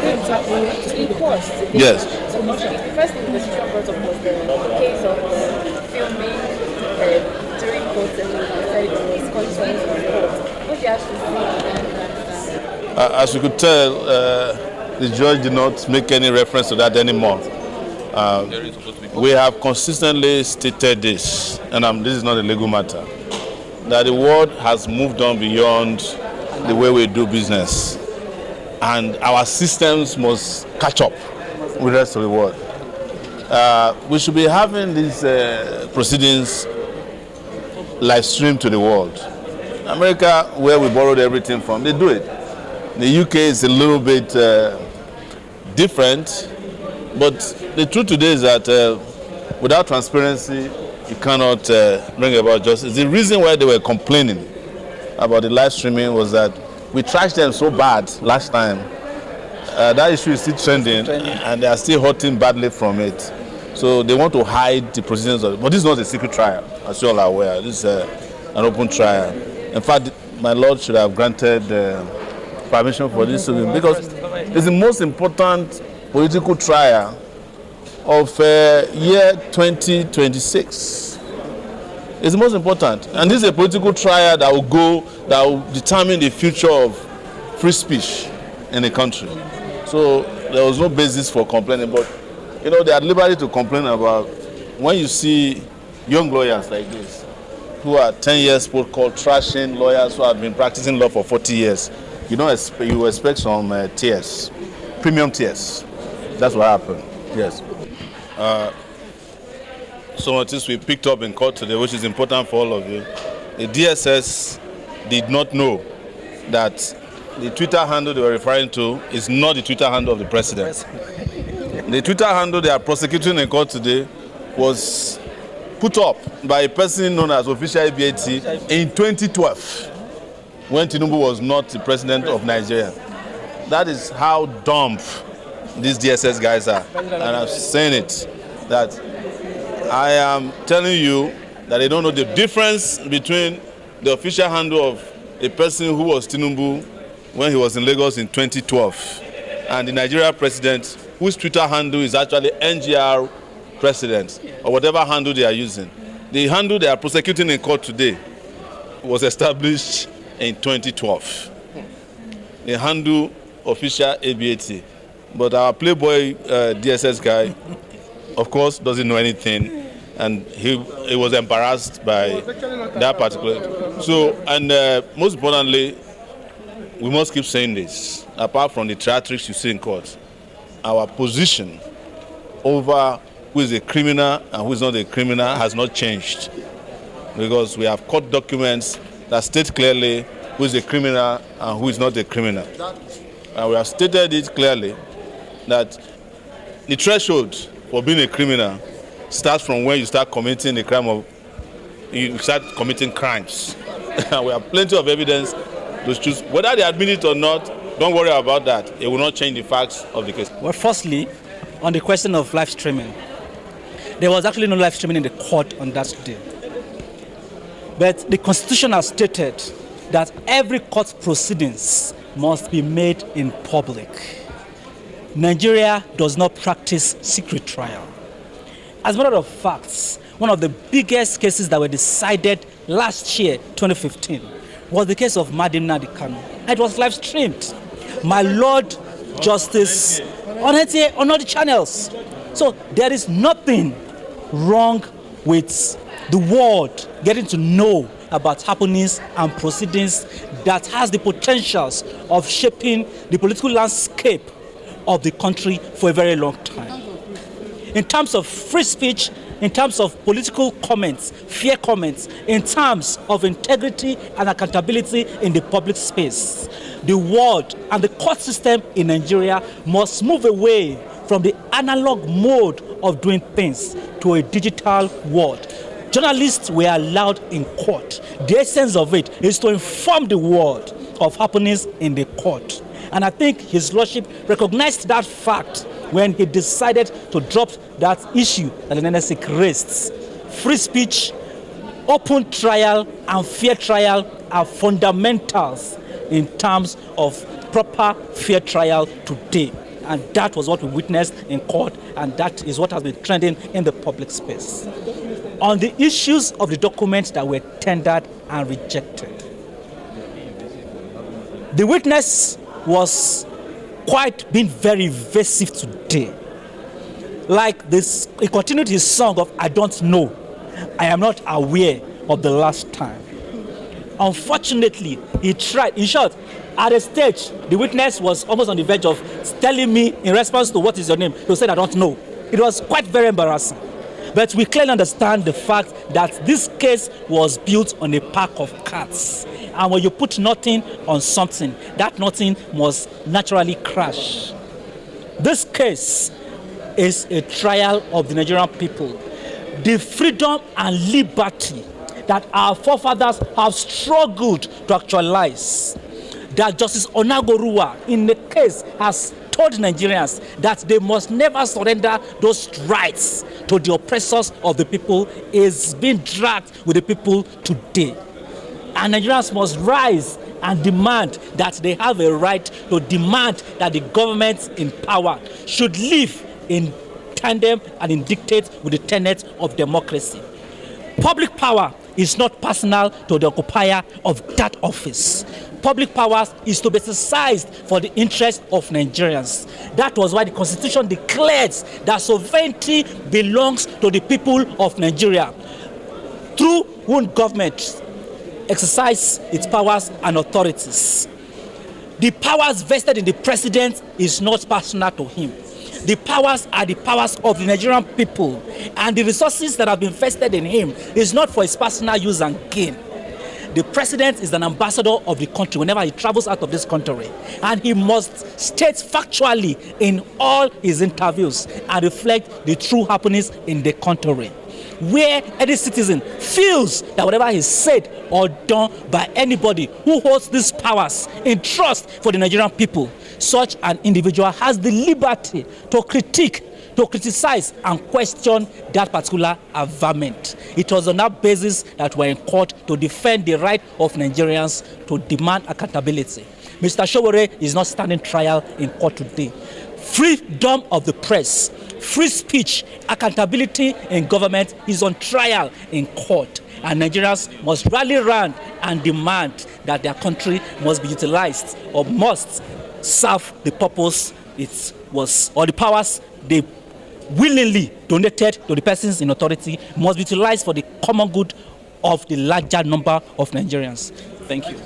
In court. Yes. So the first investigation brought up was the case of filming during court and said it was conscious of court. What do you have to say about that? As you could tell, the judge did not make any reference to that anymore. We have consistently stated this, and this is not a legal matter, that the world has moved on beyond the way we do business, and our systems must catch up with the rest of the world. We should be having these proceedings live streamed to the world. America, where we borrowed everything from, they do it. The UK is a little bit different, but the truth today is that without transparency, you cannot bring about justice. The reason why they were complaining about the live streaming was that we trashed them so bad last time. That issue is still trending, and they are still hurting badly from it. So they want to hide the proceedings of it. But this is not a secret trial, as you all are aware. This is an open trial. In fact, my Lord should have granted permission for this because it's the most important political trial of year 2026. It's the most important. And this is a political trial that will determine the future of free speech in the country. So there was no basis for complaining, but they are at liberty to complain about when you see young lawyers like this, who are 10 years old, called trashing lawyers who have been practicing law for 40 years. You expect some tears, premium tears. That's what happened. Yes. Some of this we picked up in court today, which is important for all of you. The DSS did not know that the Twitter handle they were referring to is not the Twitter handle of the president. The Twitter handle they are prosecuting in court today was put up by a person known as Official ABAT in 2012, when Tinubu was not the president of Nigeria. That is how dumb these DSS guys are. And I'm saying it, that I am telling you that they don't know the difference between the official handle of a person who was Tinubu when he was in Lagos in 2012 and the Nigeria president whose Twitter handle is actually NGR president, or whatever handle they are using. The handle they are prosecuting in court today was established in 2012. The handle Official ABAT. But our Playboy DSS guy, of course, doesn't know anything, and he was embarrassed by that particular. So, and most importantly, we must keep saying this. Apart from the theatrics you see in court, our position over who is a criminal and who is not a criminal has not changed, because we have court documents that state clearly who is a criminal and who is not a criminal. And we have stated it clearly that the threshold for being a criminal starts from when you start committing you start committing crimes. We have plenty of evidence to choose. Whether they admit it or not, don't worry about that. It will not change the facts of the case. Well, firstly, on the question of live streaming, there was actually no live streaming in the court on that day. But the Constitution has stated that every court proceedings must be made in public. Nigeria does not practice secret trial. As a matter of fact, one of the biggest cases that were decided last year, 2015, was the case of Madina Dikano. It was live streamed. My Lord Justice on all the channels. So there is nothing wrong with the world getting to know about happenings and proceedings that has the potentials of shaping the political landscape of the country for a very long time. In terms of free speech, in terms of political comments, fair comments, in terms of integrity and accountability in the public space, the world and the court system in Nigeria must move away from the analog mode of doing things to a digital world. Journalists were allowed in court. The essence of it is to inform the world of happenings in the court. And I think His Lordship recognized that fact when he decided to drop that issue that the NSC raised. Free speech, open trial, and fair trial are fundamentals in terms of proper fair trial today. And that was what we witnessed in court, and that is what has been trending in the public space. On the issues of the documents that were tendered and rejected, the witness was quite being very evasive today. Like this, he continued his song of "I don't know, I am not aware of the last time." Unfortunately, he tried. In short, at a stage, the witness was almost on the verge of telling me, in response to "What is your name?" he said, "I don't know." It was quite very embarrassing. But we clearly understand the fact that this case was built on a pack of cards. And when you put nothing on something, that nothing must naturally crash. This case is a trial of the Nigerian people. The freedom and liberty that our forefathers have struggled to actualize, that Justice Onagorua in the case has told Nigerians that they must never surrender those rights to the oppressors of the people, is being dragged with the people today. And Nigerians must rise and demand that they have a right to demand that the government in power should live in tandem and in dictate with the tenets of democracy. Public power is not personal to the occupier of that office. Public power is to be exercised for the interest of Nigerians. That was why the Constitution declares that sovereignty belongs to the people of Nigeria, through whom government exercise its powers and authorities. The powers vested in the president is not personal to him. The powers are the powers of the Nigerian people, and the resources that have been vested in him is not for his personal use and gain. The president is an ambassador of the country whenever he travels out of this country, and he must state factually in all his interviews and reflect the true happenings in the country. Where any citizen feels that whatever is said or done by anybody who holds these powers in trust for the Nigerian people, such an individual has the liberty to critique, to criticize and question that particular averment. It was on that basis that we're in court to defend the right of Nigerians to demand accountability. Mr. Sowere is not standing trial in court today. Freedom of the press, free speech, accountability in government is on trial in court. And Nigerians must rally around and demand that their country must be utilized or must serve the purpose it was, or the powers they willingly donated to the persons in authority must be utilized for the common good of the larger number of Nigerians. Thank you.